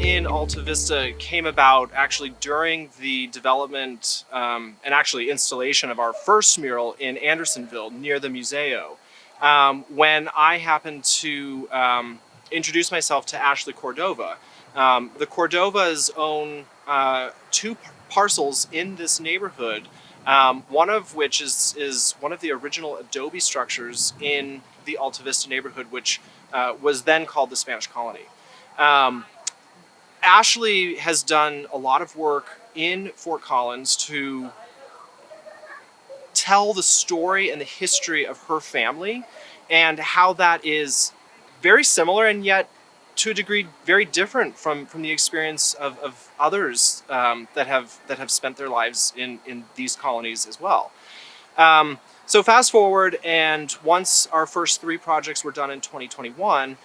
in Alta Vista came about actually during the development and actually installation of our first mural in Andersonville near the Museo, when I happened to introduce myself to Ashley Cordova. The Cordovas own two parcels in this neighborhood, one of which is one of the original adobe structures in the Alta Vista neighborhood, which was then called the Spanish Colony. Ashley has done a lot of work in Fort Collins to tell the story and the history of her family and how that is very similar and yet to a degree very different from the experience of others that have spent their lives in these colonies as well. So fast forward, and once our first three projects were done in 2021,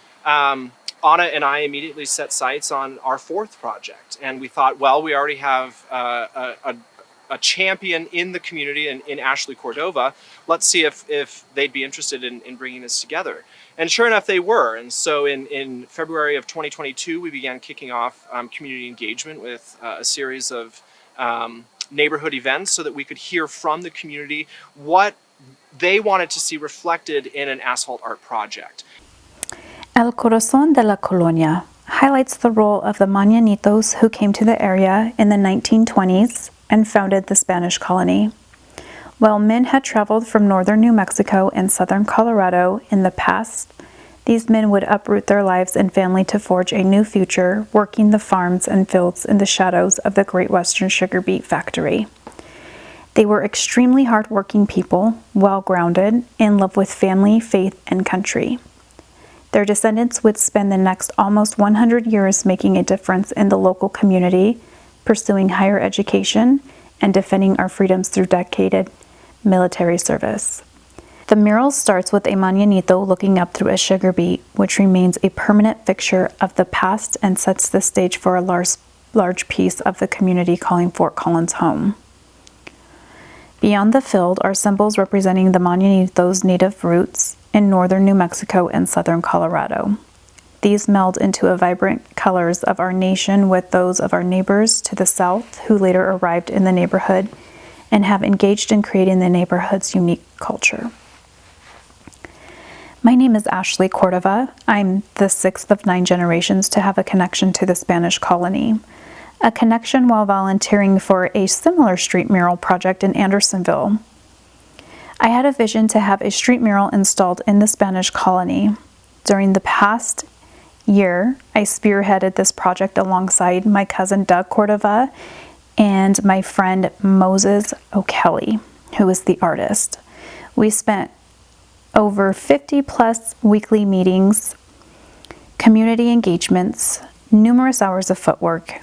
Anna and I immediately set sights on our fourth project, and we thought, well, we already have a champion in the community in Ashley Cordova. Let's see if they'd be interested in bringing this together. And sure enough, they were. And so in February of 2022, we began kicking off community engagement with a series of neighborhood events so that we could hear from the community what they wanted to see reflected in an asphalt art project. El Corazón de la Colonia highlights the role of the Mañanitos who came to the area in the 1920s and founded the Spanish colony. While men had traveled from northern New Mexico and southern Colorado in the past, these men would uproot their lives and family to forge a new future, working the farms and fields in the shadows of the Great Western Sugar Beet Factory. They were extremely hardworking people, well-grounded, in love with family, faith, and country. Their descendants would spend the next almost 100 years making a difference in the local community, pursuing higher education, and defending our freedoms through decaded military service. The mural starts with a Mañanito looking up through a sugar beet, which remains a permanent fixture of the past and sets the stage for a large piece of the community calling Fort Collins home. Beyond the field are symbols representing the Mañanitos' native roots in northern New Mexico and southern Colorado. These meld into a vibrant colors of our nation with those of our neighbors to the south who later arrived in the neighborhood and have engaged in creating the neighborhood's unique culture. My name is Ashley Cordova. I'm the sixth of 9 generations to have a connection to the Spanish colony. A connection while volunteering for a similar street mural project in Andersonville. I had a vision to have a street mural installed in the Spanish colony. During the past year, I spearheaded this project alongside my cousin Doug Cordova and my friend Moses O'Kelly, who is the artist. We spent over 50 plus weekly meetings, community engagements, numerous hours of footwork.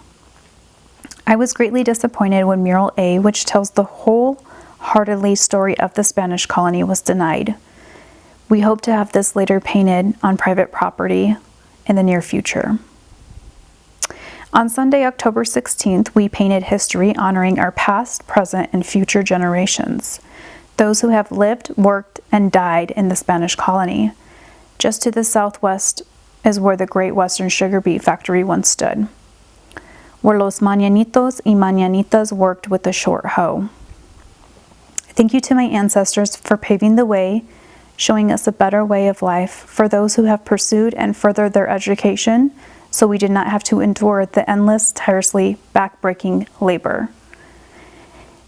I was greatly disappointed when Mural A, which tells the wholeheartedly story of the Spanish colony, was denied. We hope to have this later painted on private property in the near future. On Sunday, October 16th, we painted history honoring our past, present, and future generations, those who have lived, worked, and died in the Spanish colony. Just to the southwest is where the Great Western Sugar Beet Factory once stood, where los Mañanitos y Mañanitas worked with the short hoe. Thank you to my ancestors for paving the way, showing us a better way of life for those who have pursued and furthered their education, so we did not have to endure the endless, tirelessly back-breaking labor.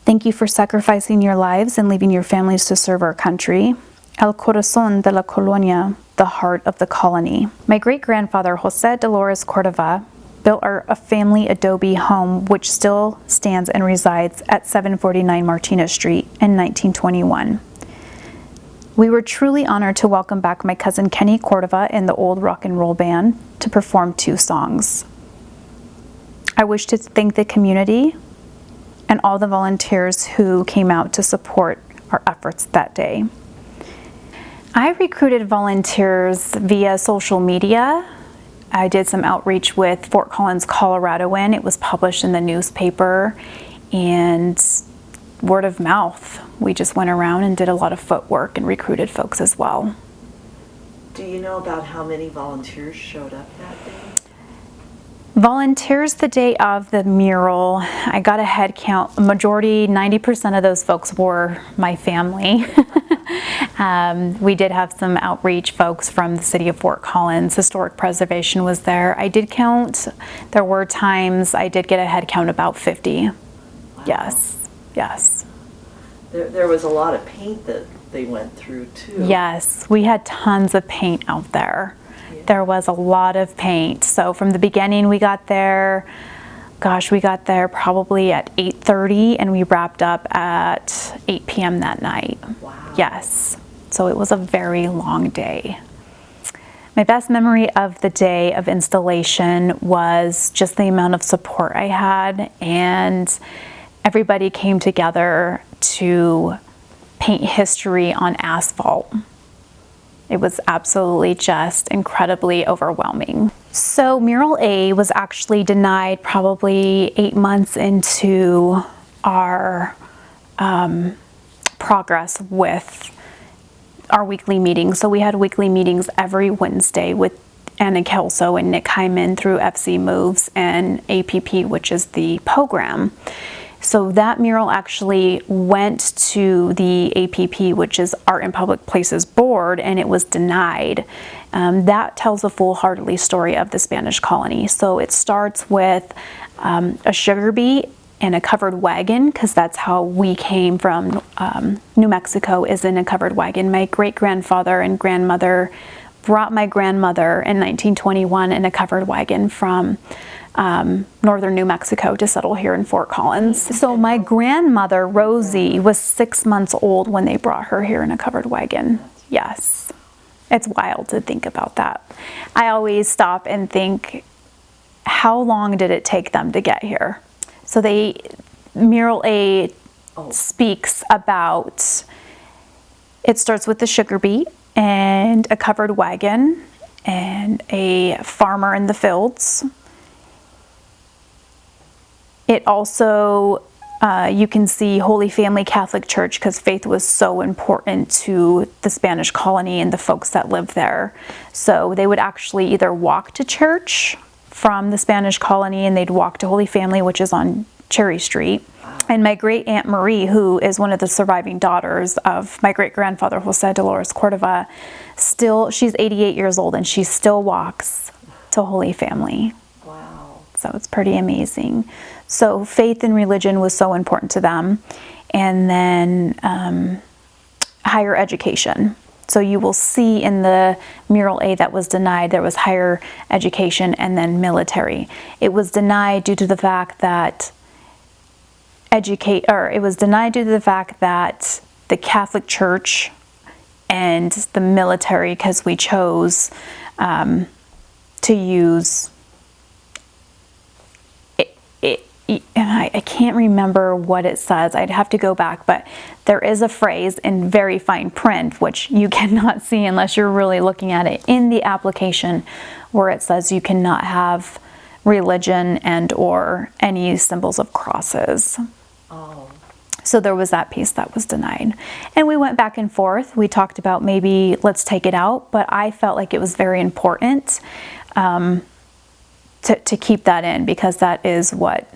Thank you for sacrificing your lives and leaving your families to serve our country. El Corazón de la Colonia, the heart of the colony. My great-grandfather, Jose Dolores Cordova, built a family adobe home which still stands and resides at 749 Martinez Street in 1921. We were truly honored to welcome back my cousin Kenny Cordova and the old rock and roll band to perform 2 songs. I wish to thank the community and all the volunteers who came out to support our efforts that day. I recruited volunteers via social media. I did some outreach with Fort Collins, Coloradoan. It was published in the newspaper, and word of mouth. We just went around and did a lot of footwork and recruited folks as well. Do you know about how many volunteers showed up that day? Volunteers the day of the mural, I got a head count. Majority, 90% of those folks were my family. We did have some outreach folks from the city of Fort Collins. Historic preservation was there. I did count, there were times I did get a head count about 50. Wow. Yes, yes. There was a lot of paint that they went through too. Yes, we had tons of paint out there. There was a lot of paint. So from the beginning we got there, we got there probably at 8:30 and we wrapped up at 8 p.m. that night. Wow. Yes. So it was a very long day. My best memory of the day of installation was just the amount of support I had, and everybody came together to paint history on asphalt. It was absolutely just incredibly overwhelming. So Mural A was actually denied probably 8 months into our progress with our weekly meetings. So we had weekly meetings every Wednesday with Anna Kelso and Nick Hyman through FC Moves and APP, which is the program. So that mural actually went to the APP, which is Art in Public Places Board, and it was denied. That tells a foolhardy story of the Spanish colony. So it starts with a sugar beet and a covered wagon, because that's how we came from New Mexico, is in a covered wagon. My great-grandfather and grandmother brought my grandmother in 1921 in a covered wagon from northern New Mexico to settle here in Fort Collins. So my grandmother, Rosie, was 6 months old when they brought her here in a covered wagon. Yes. It's wild to think about that. I always stop and think, how long did it take them to get here? So Mural A speaks about, it starts with the sugar beet and a covered wagon and a farmer in the fields. It also, you can see Holy Family Catholic Church, because faith was so important to the Spanish colony and the folks that lived there. So they would actually either walk to church from the Spanish colony, and they'd walk to Holy Family, which is on Cherry Street. And my great Aunt Marie, who is one of the surviving daughters of my great grandfather, Jose Dolores Cordova, she's 88 years old and she still walks to Holy Family. Wow. So it's pretty amazing. So faith and religion was so important to them. And then higher education. So you will see in the Mural A that was denied, there was higher education and then military. It was denied due to the fact that the Catholic Church and the military, because we chose to use and I can't remember what it says. I'd have to go back, but there is a phrase in very fine print, which you cannot see unless you're really looking at it, in the application, where it says you cannot have religion and or any symbols of crosses. Oh. So there was that piece that was denied. And we went back and forth. We talked about maybe let's take it out, but I felt like it was very important to keep that in, because that is what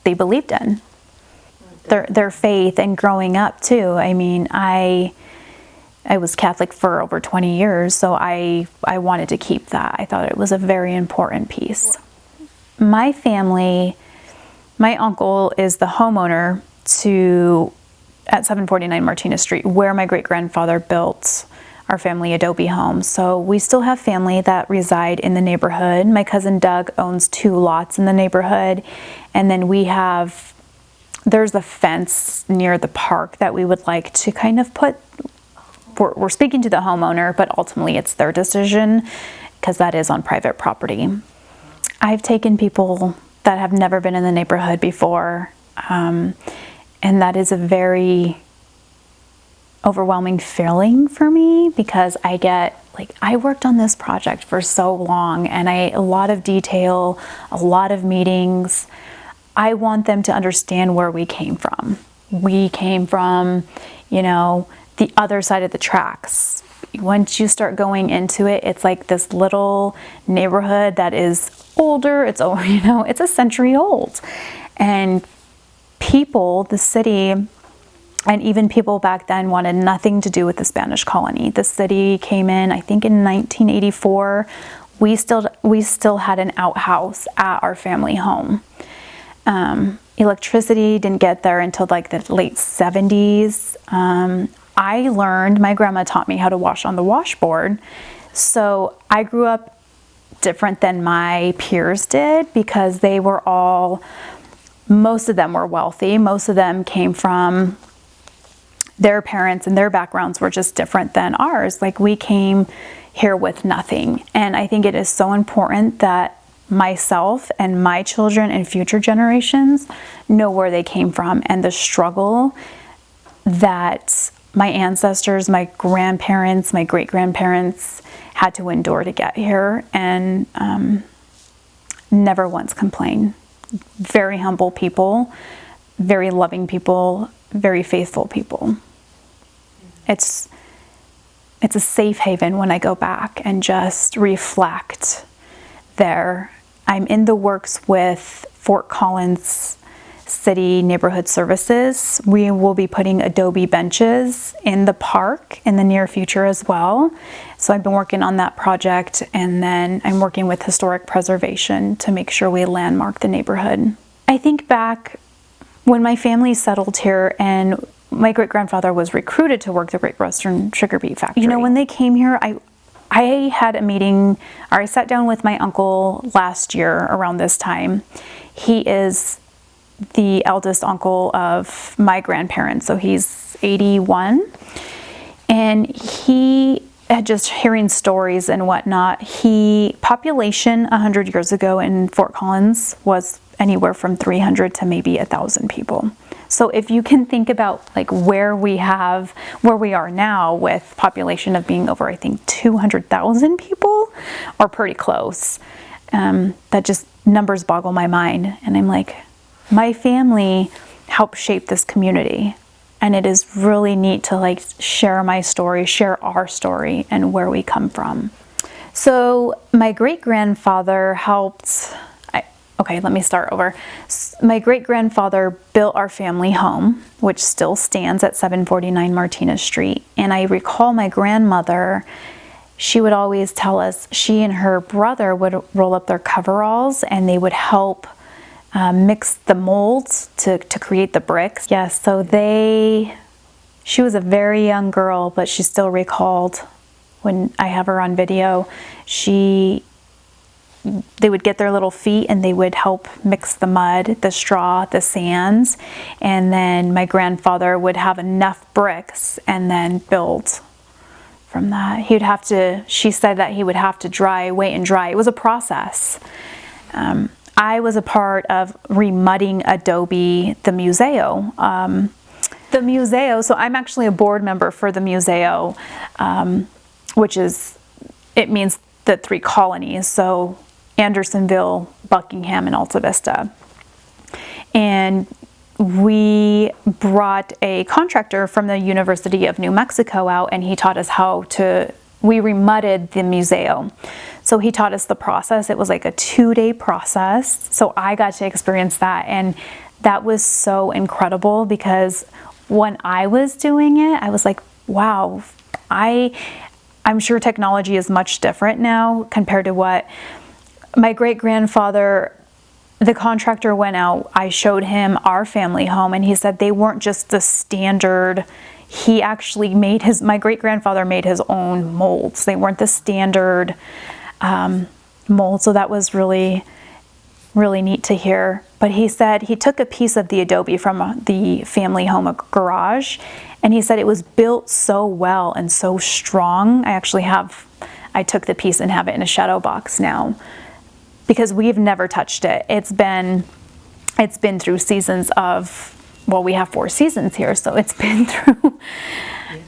they believed in, their faith, and growing up too. I mean, I was Catholic for over 20 years, so I wanted to keep that. I thought it was a very important piece. My family, my uncle is the homeowner at 749 Martinez Street, where my great-grandfather built our family adobe home. So we still have family that reside in the neighborhood. My cousin Doug owns 2 lots in the neighborhood. And then there's a fence near the park that we would like to kind of we're speaking to the homeowner, but ultimately it's their decision, because that is on private property. I've taken people that have never been in the neighborhood before, and that is a very overwhelming feeling for me, because I worked on this project for so long, and a lot of detail, a lot of meetings. I want them to understand where we came from. We came from, the other side of the tracks. once you start going into it, it's like this little neighborhood that is older. It's over, it's a century old. And people, the city, and even people back then wanted nothing to do with the Spanish colony. The city came in, I think, in 1984. We still had an outhouse at our family home. Electricity didn't get there until like the late 70s. My grandma taught me how to wash on the washboard. So I grew up different than my peers did because most of them were wealthy. Most of them came from their parents, and their backgrounds were just different than ours. Like, we came here with nothing. And I think it is so important that myself and my children and future generations know where they came from and the struggle that my ancestors, my grandparents, my great-grandparents had to endure to get here, and never once complain. Very humble people, very loving people, very faithful people. It's a safe haven when I go back and just reflect there. I'm in the works with Fort Collins City Neighborhood Services. We will be putting adobe benches in the park in the near future as well. So I've been working on that project, and then I'm working with historic preservation to make sure we landmark the neighborhood. I think back when my family settled here, and my great-grandfather was recruited to work the Great Western Sugar Beet Factory. When they came here, I had a meeting, or I sat down with my uncle last year around this time. He is the eldest uncle of my grandparents, so he's 81. And he had just hearing stories and whatnot. Population 100 years ago in Fort Collins was anywhere from 300 to maybe 1,000 people. So if you can think about like where we are now with population of being over, I think 200,000 people, or pretty close, that just numbers boggle my mind. And I'm like, my family helped shape this community. And it is really neat to like share my story, share our story and where we come from. So my great-grandfather helped. Okay, let me start over. My great-grandfather built our family home, which still stands at 749 Martinez Street. And I recall my grandmother, she would always tell us she and her brother would roll up their coveralls and they would help mix the molds to create the bricks. Yes, so she was a very young girl, but she still recalled when I have her on video, they would get their little feet and they would help mix the mud, the straw, the sands, and then my grandfather would have enough bricks and then build from that. She said that he would have to wait and dry. It was a process. I was a part of remudding adobe the museo. So I'm actually a board member for the museo, it means the 3 colonies. So Andersonville, Buckingham, and Alta Vista. And we brought a contractor from the University of New Mexico out, and he taught us we remudded the museo. So he taught us the process. It was like a 2-day process. So I got to experience that. And that was so incredible because when I was doing it, I was like, wow, I'm sure technology is much different now compared to what my great-grandfather, the contractor went out. I showed him our family home, and he said they weren't just the standard. He actually my great-grandfather made his own molds. They weren't the standard mold. So that was really, really neat to hear. But he said he took a piece of the adobe from the family home garage, and he said it was built so well and so strong. I took the piece and have it in a shadow box now because we've never touched it. It's been through seasons of, we have 4 seasons here, so it's been through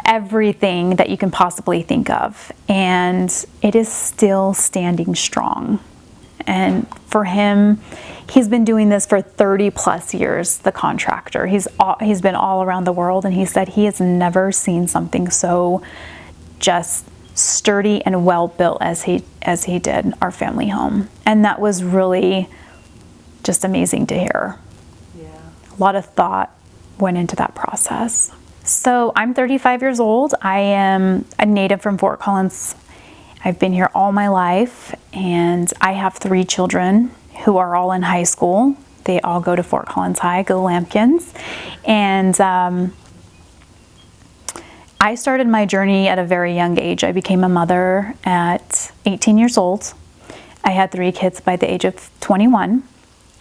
everything that you can possibly think of, and it is still standing strong. And for him, he's been doing this for 30 plus years, the contractor. He's been all around the world, and he said he has never seen something so just sturdy and well built as he did our family home. And that was really just amazing to hear. Yeah. A lot of thought went into that process. So I'm 35 years old. I am a native from Fort Collins. I've been here all my life, and I have 3 children who are all in high school. They all go to Fort Collins High, go Lampkins. And I started my journey at a very young age. I became a mother at 18 years old. I had 3 kids by the age of 21.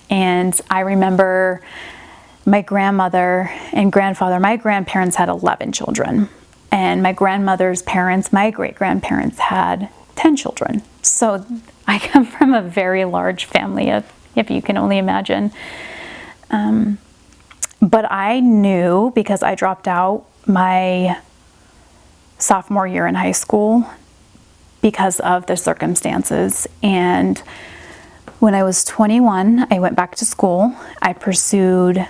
And I remember my grandmother and grandfather, my grandparents had 11 children. And my grandmother's parents, my great-grandparents, had 10 children. So I come from a very large family, if you can only imagine. But I knew, because I dropped out my sophomore year in high school because of the circumstances. And when I was 21, I went back to school. I pursued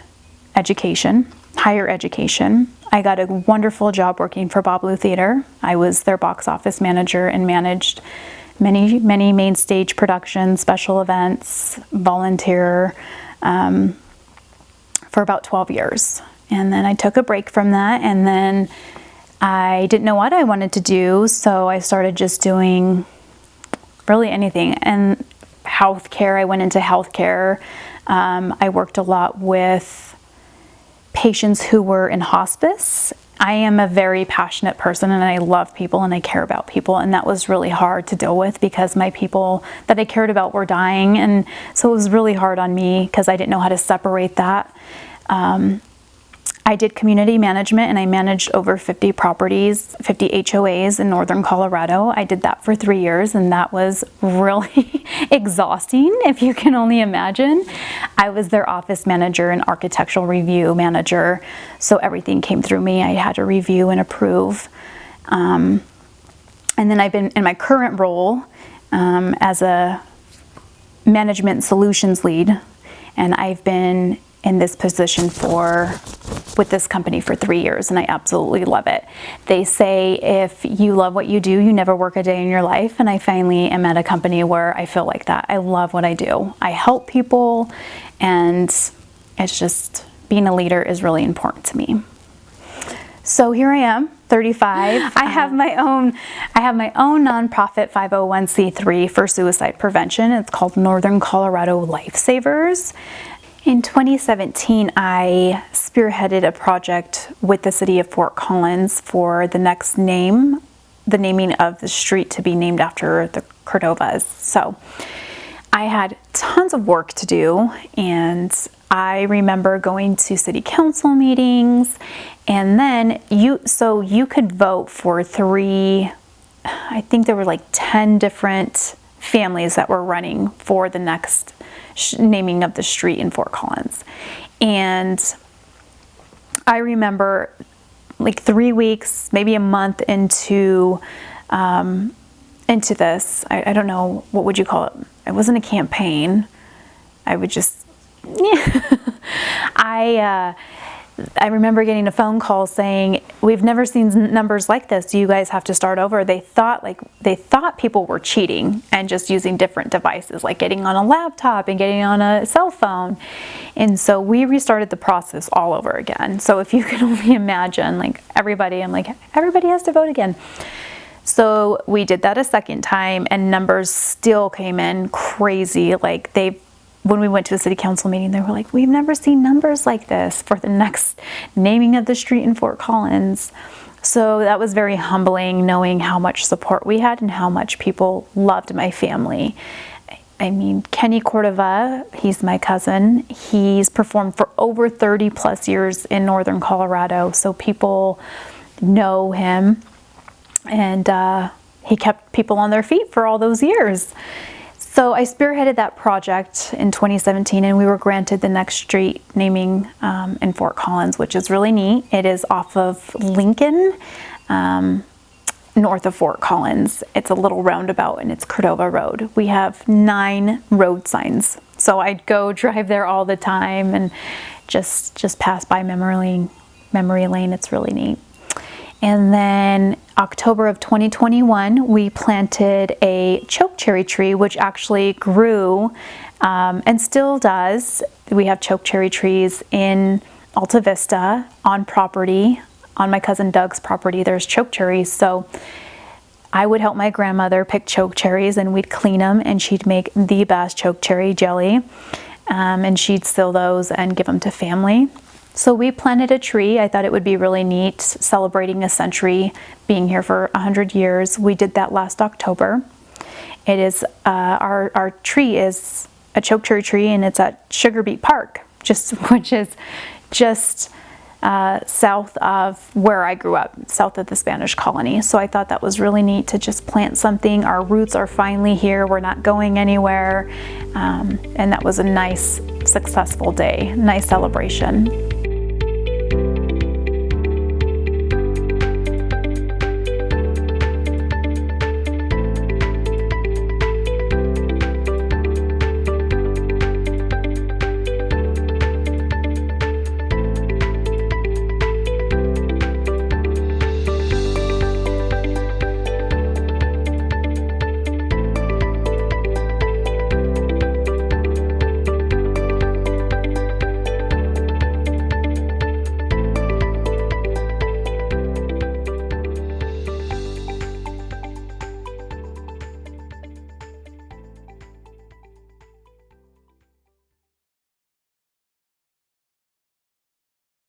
education, higher education. I got a wonderful job working for Bob Lou Theater. I was their box office manager and managed many main stage productions, special events, volunteer for about 12 years. And then I took a break from that, and then I didn't know what I wanted to do, so I started just doing really anything. And healthcare, I went into healthcare. I worked a lot with patients who were in hospice. I am a very passionate person, and I love people and I care about people, and that was really hard to deal with because my people that I cared about were dying, and so it was really hard on me because I didn't know how to separate that. I did community management, and I managed over 50 properties, 50 HOAs in northern Colorado. I did that for 3 years, and that was really exhausting, if you can only imagine. I was their office manager and architectural review manager, so everything came through me. I had to review and approve. And then I've been in my current role as a management solutions lead, and I've been in this position with this company for 3 years, and I absolutely love it. They say if you love what you do, you never work a day in your life, and I finally am at a company where I feel like that. I love what I do. I help people, and it's just, being a leader is really important to me. So here I am, 35. I have my own nonprofit 501c3 for suicide prevention. It's called Northern Colorado Lifesavers. In 2017, I spearheaded a project with the city of Fort Collins for the naming of the street to be named after the Cordovas. So I had tons of work to do, and I remember going to city council meetings, and then you could vote for 3, I think there were like 10 different families that were running for the next naming of the street in Fort Collins. And I remember like 3 weeks, maybe a month into this, I don't know, what would you call it? It wasn't a campaign. I would just, I remember getting a phone call saying, we've never seen numbers like this. You guys have to start over. They thought people were cheating and just using different devices, like getting on a laptop and getting on a cell phone. And so we restarted the process all over again. So if you can only imagine, like everybody has to vote again. So we did that a second time, and numbers still came in crazy. Like when we went to a city council meeting, they were like, we've never seen numbers like this for the next naming of the street in Fort Collins. So that was very humbling, knowing how much support we had and how much people loved my family. I mean, Kenny Cordova, he's my cousin. He's performed for over 30 plus years in northern Colorado, so people know him. And he kept people on their feet for all those years. So I spearheaded that project in 2017, and we were granted the next street naming in Fort Collins, which is really neat. It is off of Lincoln, north of Fort Collins. It's a little roundabout, and it's Cordova Road. We have 9 road signs. So I'd go drive there all the time and just pass by memory lane. It's really neat. And then October of 2021, we planted a chokecherry tree, which actually grew and still does. We have chokecherry trees in Alta Vista on property. On my cousin Doug's property, there's chokecherries. So I would help my grandmother pick chokecherries, and we'd clean them, and she'd make the best chokecherry jelly. And she'd seal those and give them to family. So we planted a tree. I thought it would be really neat, celebrating a century, being here for 100 years. We did that last October. It is our tree is a chokecherry tree, and it's at Sugar Beet Park, which is just south of where I grew up, south of the Spanish colony. So I thought that was really neat to just plant something. Our roots are finally here. We're not going anywhere. And that was a nice, successful day, nice celebration.